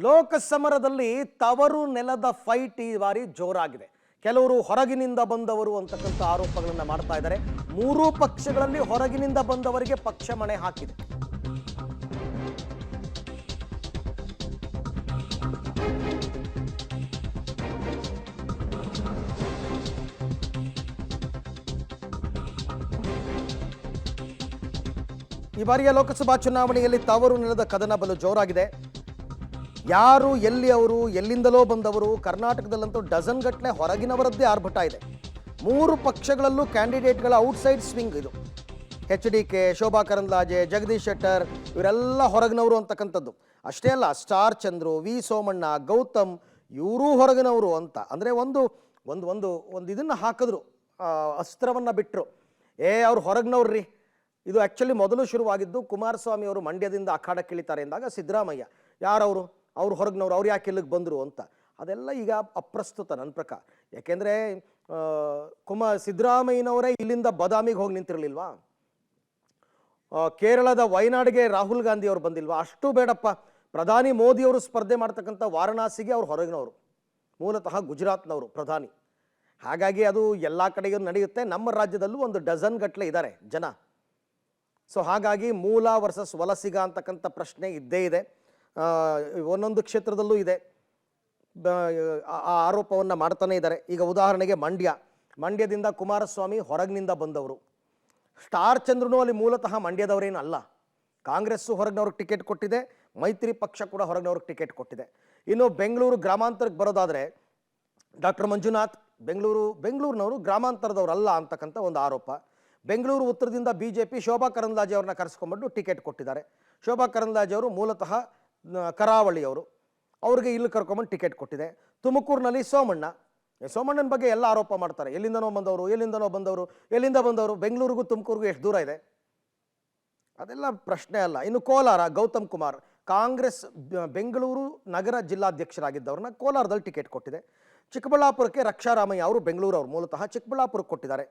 ಲೋಕಸಮರದಲ್ಲಿ ತವರು ನೆಲದ ಫೈಟ್ ಈ ಬಾರಿ ಜೋರಾಗಿದೆ. ಕೆಲವರು ಹೊರಗಿನಿಂದ ಬಂದವರು ಅಂತಕ್ಕಂಥ ಆರೋಪಗಳನ್ನು ಮಾಡ್ತಾ ಇದ್ದಾರೆ. ಮೂರೂ ಪಕ್ಷಗಳಲ್ಲಿ ಹೊರಗಿನಿಂದ ಬಂದವರಿಗೆ ಪಕ್ಷ ಮಣೆ ಹಾಕಿದೆ. ಈ ಬಾರಿಯ ಲೋಕಸಭಾ ಚುನಾವಣೆಯಲ್ಲಿ ತವರು ನೆಲದ ಕದನ ಬಲು ಜೋರಾಗಿದೆ. ಯಾರು ಎಲ್ಲಿ ಅವರು ಎಲ್ಲಿಂದಲೋ ಬಂದವರು, ಕರ್ನಾಟಕದಲ್ಲಂತೂ ಡಜನ್ ಗಟ್ಟಲೆ ಹೊರಗಿನವರದ್ದೇ ಆರ್ಭಟ ಇದೆ. ಮೂರು ಪಕ್ಷಗಳಲ್ಲೂ ಕ್ಯಾಂಡಿಡೇಟ್ಗಳ ಔಟ್ಸೈಡ್ ಸ್ವಿಂಗ್ ಇದು. HDK, ಶೋಭಾ ಕರಂದ್ಲಾಜೆ, ಜಗದೀಶ್ ಶೆಟ್ಟರ್ ಇವರೆಲ್ಲ ಹೊರಗಿನವರು ಅಂತಕ್ಕಂಥದ್ದು. ಅಷ್ಟೇ ಅಲ್ಲ, ಸ್ಟಾರ್ ಚಂದ್ರು, ವಿ ಸೋಮಣ್ಣ, ಗೌತಮ್ ಇವರೂ ಹೊರಗಿನವರು ಅಂತ. ಅಂದರೆ ಒಂದು ಒಂದು ಒಂದು ಒಂದು ಇದನ್ನು ಹಾಕಿದ್ರು, ಅಸ್ತ್ರವನ್ನು ಬಿಟ್ಟರು. ಅವ್ರು ಹೊರಗಿನವ್ರಿ. ಇದು ಆ್ಯಕ್ಚುಲಿ ಮೊದಲು ಶುರುವಾಗಿದ್ದು ಕುಮಾರಸ್ವಾಮಿ ಅವರು ಮಂಡ್ಯದಿಂದ ಅಖಾಡಕ್ಕೆ ಇಳಿತಾರೆ ಎಂದಾಗ ಸಿದ್ದರಾಮಯ್ಯ ಯಾರವರು, ಅವ್ರು ಹೊರಗಿನವ್ರು, ಅವ್ರು ಯಾಕೆ ಇಲ್ಲಿಗೆ ಬಂದರು ಅಂತ. ಅದೆಲ್ಲ ಈಗ ಅಪ್ರಸ್ತುತ ನನ್ನ ಪ್ರಕಾರ. ಯಾಕೆಂದರೆ ಸಿದ್ದರಾಮಯ್ಯನವರೇ ಇಲ್ಲಿಂದ ಬದಾಮಿಗೆ ಹೋಗಿ ನಿಂತಿರಲಿಲ್ವಾ? ಕೇರಳದ ವಯನಾಡಿಗೆ ರಾಹುಲ್ ಗಾಂಧಿ ಅವರು ಬಂದಿಲ್ವಾ? ಅಷ್ಟು ಬೇಡಪ್ಪ, ಪ್ರಧಾನಿ ಮೋದಿಯವರು ಸ್ಪರ್ಧೆ ಮಾಡ್ತಕ್ಕಂಥ ವಾರಣಾಸಿಗೆ ಅವ್ರು ಹೊರಗಿನವರು, ಮೂಲತಃ ಗುಜರಾತ್ನವರು ಪ್ರಧಾನಿ. ಹಾಗಾಗಿ ಅದು ಎಲ್ಲ ಕಡೆಗೂ ನಡೆಯುತ್ತೆ. ನಮ್ಮ ರಾಜ್ಯದಲ್ಲೂ ಒಂದು ಡಜನ್ ಗಟ್ಟಲೆ ಇದ್ದಾರೆ ಜನ. ಸೊ ಹಾಗಾಗಿ ಮೂಲ ವರ್ಸಸ್ ವಲಸಿಗ ಅಂತಕ್ಕಂಥ ಪ್ರಶ್ನೆ ಇದ್ದೇ ಇದೆ. ಒಂದೊಂದು ಕ್ಷೇತ್ರದಲ್ಲೂ ಇದೆ, ಆ ಆರೋಪವನ್ನು ಮಾಡ್ತಾನೆ ಇದ್ದಾರೆ. ಈಗ ಉದಾಹರಣೆಗೆ ಮಂಡ್ಯದಿಂದ ಕುಮಾರಸ್ವಾಮಿ ಹೊರಗಿನಿಂದ ಬಂದವರು. ಸ್ಟಾರ್ ಚಂದ್ರನು ಅಲ್ಲಿ ಮೂಲತಃ ಮಂಡ್ಯದವರೇನು ಅಲ್ಲ. ಕಾಂಗ್ರೆಸ್ಸು ಹೊರಗಿನವ್ರಿಗೆ ಟಿಕೆಟ್ ಕೊಟ್ಟಿದೆ, ಮೈತ್ರಿ ಪಕ್ಷ ಕೂಡ ಹೊರಗಿನವ್ರಿಗೆ ಟಿಕೆಟ್ ಕೊಟ್ಟಿದೆ. ಇನ್ನು ಬೆಂಗಳೂರು ಗ್ರಾಮಾಂತರಕ್ಕೆ ಬರೋದಾದರೆ ಡಾಕ್ಟರ್ ಮಂಜುನಾಥ್ ಬೆಂಗಳೂರಿನವರು ಗ್ರಾಮಾಂತರದವರಲ್ಲ ಅಂತಕ್ಕಂಥ ಒಂದು ಆರೋಪ. ಬೆಂಗಳೂರು ಉತ್ತರದಿಂದ BJP ಶೋಭಾ ಕರಂದ್ಲಾಜೆ ಅವ್ರನ್ನ ಕರೆಸ್ಕೊಂಡ್ಬಿಟ್ಟು ಟಿಕೆಟ್ ಕೊಟ್ಟಿದ್ದಾರೆ. ಶೋಭಾ ಕರಂದ್ಲಾಜೆ ಅವರು ಮೂಲತಃ ಕರಾವಳಿಯವರು, ಅವ್ರಿಗೆ ಇಲ್ಲಿ ಕರ್ಕೊಂಬಂದು ಟಿಕೆಟ್ ಕೊಟ್ಟಿದೆ. ತುಮಕೂರಿನಲ್ಲಿ ಸೋಮಣ್ಣನ ಬಗ್ಗೆ ಎಲ್ಲ ಆರೋಪ ಮಾಡ್ತಾರೆ. ಎಲ್ಲಿಂದ ಬಂದವರು, ಬೆಂಗಳೂರಿಗೂ ತುಮಕೂರಿಗೂ ಎಷ್ಟು ದೂರ ಇದೆ, ಅದೆಲ್ಲ ಪ್ರಶ್ನೆ ಅಲ್ಲ. ಇನ್ನು ಕೋಲಾರ, ಗೌತಮ್ ಕುಮಾರ್ ಕಾಂಗ್ರೆಸ್ ಬೆಂಗಳೂರು ನಗರ ಜಿಲ್ಲಾಧ್ಯಕ್ಷರಾಗಿದ್ದವ್ರನ್ನ ಕೋಲಾರದಲ್ಲಿ ಟಿಕೆಟ್ ಕೊಟ್ಟಿದೆ. ಚಿಕ್ಕಬಳ್ಳಾಪುರಕ್ಕೆ ರಕ್ಷಾರಾಮಯ್ಯ ಅವರು ಬೆಂಗಳೂರವರು, ಮೂಲತಃ ಚಿಕ್ಕಬಳ್ಳಾಪುರಕ್ಕೆ ಕೊಟ್ಟಿದ್ದಾರೆ.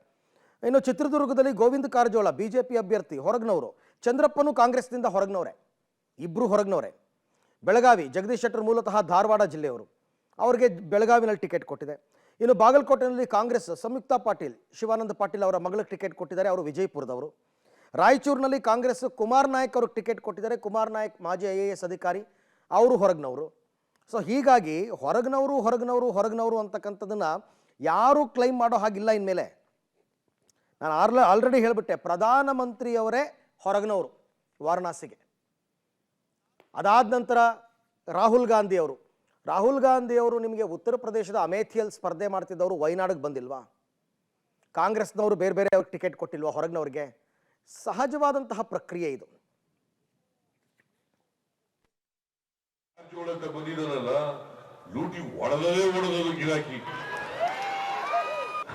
ಇನ್ನು ಚಿತ್ರದುರ್ಗದಲ್ಲಿ ಗೋವಿಂದ ಕಾರಜೋಳ BJP ಅಭ್ಯರ್ಥಿ ಹೊರಗಿನವರು. ಚಂದ್ರಪ್ಪನು ಕಾಂಗ್ರೆಸ್ನಿಂದ ಹೊರಗಿನವರೇ, ಇಬ್ಬರು ಹೊರಗಿನವರೇ. ಬೆಳಗಾವಿ ಜಗದೀಶ್ ಶೆಟ್ಟರ್ ಮೂಲತಃ ಧಾರವಾಡ ಜಿಲ್ಲೆಯವರು, ಅವ್ರಿಗೆ ಬೆಳಗಾವಿನಲ್ಲಿ ಟಿಕೆಟ್ ಕೊಟ್ಟಿದೆ. ಇನ್ನು ಬಾಗಲಕೋಟೆಯಲ್ಲಿ ಕಾಂಗ್ರೆಸ್ ಸಂಯುಕ್ತಾ ಪಾಟೀಲ್, ಶಿವಾನಂದ ಪಾಟೀಲ್ ಅವರ ಮಗಳಿಗೆ ಟಿಕೆಟ್ ಕೊಟ್ಟಿದ್ದಾರೆ, ಅವರು ವಿಜಯಪುರದವರು. ರಾಯಚೂರಿನಲ್ಲಿ ಕಾಂಗ್ರೆಸ್ ಕುಮಾರ್ ನಾಯಕ್ ಅವ್ರಿಗೆ ಟಿಕೆಟ್ ಕೊಟ್ಟಿದ್ದಾರೆ. ಕುಮಾರ್ ನಾಯಕ್ ಮಾಜಿ IAS ಅಧಿಕಾರಿ, ಅವರು ಹೊರಗಿನವರು. ಸೊ ಹೀಗಾಗಿ ಹೊರಗಿನವರು ಅಂತಕ್ಕಂಥದ್ದನ್ನು ಯಾರೂ ಕ್ಲೈಮ್ ಮಾಡೋ ಹಾಗಿಲ್ಲ. ಇನ್ಮೇಲೆ ನಾನು ಆಲ್ರೆಡಿ ಹೇಳಿಬಿಟ್ಟೆ, ಪ್ರಧಾನಮಂತ್ರಿಯವರೇ ಹೊರಗಿನವರು ವಾರಣಾಸಿಗೆ. ಅದಾದ ನಂತರ ರಾಹುಲ್ ಗಾಂಧಿ ಅವರು ನಿಮಗೆ ಉತ್ತರ ಪ್ರದೇಶದ ಅಮೇಥಿಯಲ್ಲಿ ಸ್ಪರ್ಧೆ ಮಾಡ್ತಿದ್ದವರು ವಯನಾಡಿಗೆ ಬಂದಿಲ್ವಾ? ಕಾಂಗ್ರೆಸ್ನವರು ಬೇರೆ ಅವ್ರಿಗೆ ಟಿಕೆಟ್ ಕೊಟ್ಟಿಲ್ವಾ ಹೊರಗಿನವ್ರಿಗೆ? ಸಹಜವಾದಂತಹ ಪ್ರಕ್ರಿಯೆ ಇದು. ಲೂಟಿ ಒಡೆದೋದು ಗಿರಾಕಿ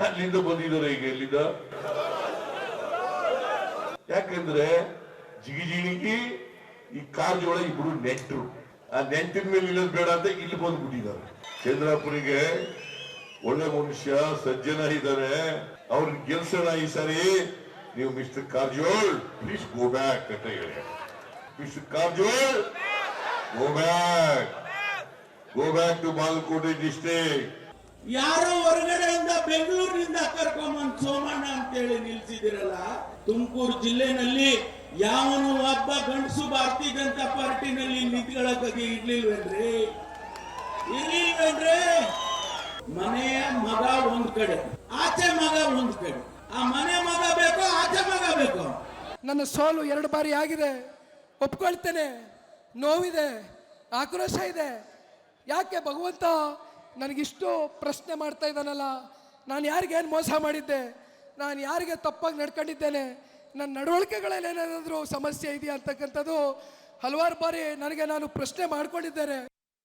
ಅಲ್ಲಿಂದ ಬಂದಿದ್ದಾರೆ. ಈಗ ಎಲ್ಲಿಂದ? ಯಾಕಂದ್ರೆ ಜಿಗಿಜಿಣಿಗಿ ಈ ಕಾರಜೋಳ ಇಬ್ರು ನೆಂಟರು. ಆ ನೆಂಟಿನ ಮೇಲೆ ಇಲ್ಲದ್ ಬೇಡ ಅಂತ ಇಲ್ಲಿ ಬಂದ್ಬಿಟ್ಟಿದ್ದಾರೆ. ಚಂದ್ರಪುರಿಗೆ ಒಳ್ಳೆ ಮನುಷ್ಯ, ಸಜ್ಜನ ಇದ್ದಾರೆ, ಅವ್ರಿಗೆ ಗೆಲ್ಸೋಣ ಈ ಸಾರಿ. ನೀವು mister Karajol please go back ಅಂತ ಹೇಳಿ. Mister Karajol go back to Bagalkote district. ಯಾರೋ ಹೊರಗಡೆಯಿಂದ ಬೆಂಗಳೂರಿನಿಂದ ಕರ್ಕೊಂಬಂದ್ ಸೋಮಣ್ಣ ಅಂತೇಳಿ ನಿಲ್ಸಿದಿರಲ್ಲ. ತುಮಕೂರು ಜಿಲ್ಲೆನಲ್ಲಿ ಯಾವನು ಒಬ್ಬ ಗಂಡಸು ಭಾರತೀಯ ಜನತಾ ಪಾರ್ಟಿನಲ್ಲಿ ನಿಂತ್ಕೊಳ್ಳೋಕೆ ಇರ್ಲಿಲ್ವೇನ್ರಿ? ಮನೆಯ ಮಗ ಒಂದ್ ಕಡೆ, ಆಚೆ ಮಗ ಒಂದ್ ಕಡೆ. ಆ ಮನೆ ಮಗ ಬೇಕೋ ಆಚೆ ಮಗ ಬೇಕೋ? ನನ್ನ ಸೋಲು 2 ಬಾರಿ ಆಗಿದೆ, ಒಪ್ಕೊಳ್ತೇನೆ. ನೋವಿದೆ, ಆಕ್ರೋಶ ಇದೆ. ಯಾಕೆ ಭಗವಂತ ನನಗಿಷ್ಟು ಪ್ರಶ್ನೆ ಮಾಡ್ತಾ ಇದ್ದಾನಲ್ಲ? ನಾನು ಯಾರಿಗೇನು ಮೋಸ ಮಾಡಿದ್ದೆ? ನಾನು ಯಾರಿಗೆ ತಪ್ಪಾಗಿ ನಡ್ಕೊಂಡಿದ್ದೇನೆ? ನನ್ನ ನಡವಳಿಕೆಗಳಲ್ಲಿ ಏನಾದರೂ ಸಮಸ್ಯೆ ಇದೆಯಾ ಅಂತಕ್ಕಂಥದ್ದು ಹಲವಾರು ಬಾರಿ ನಾನು ಪ್ರಶ್ನೆ ಮಾಡ್ಕೊಂಡಿದ್ದೇನೆ.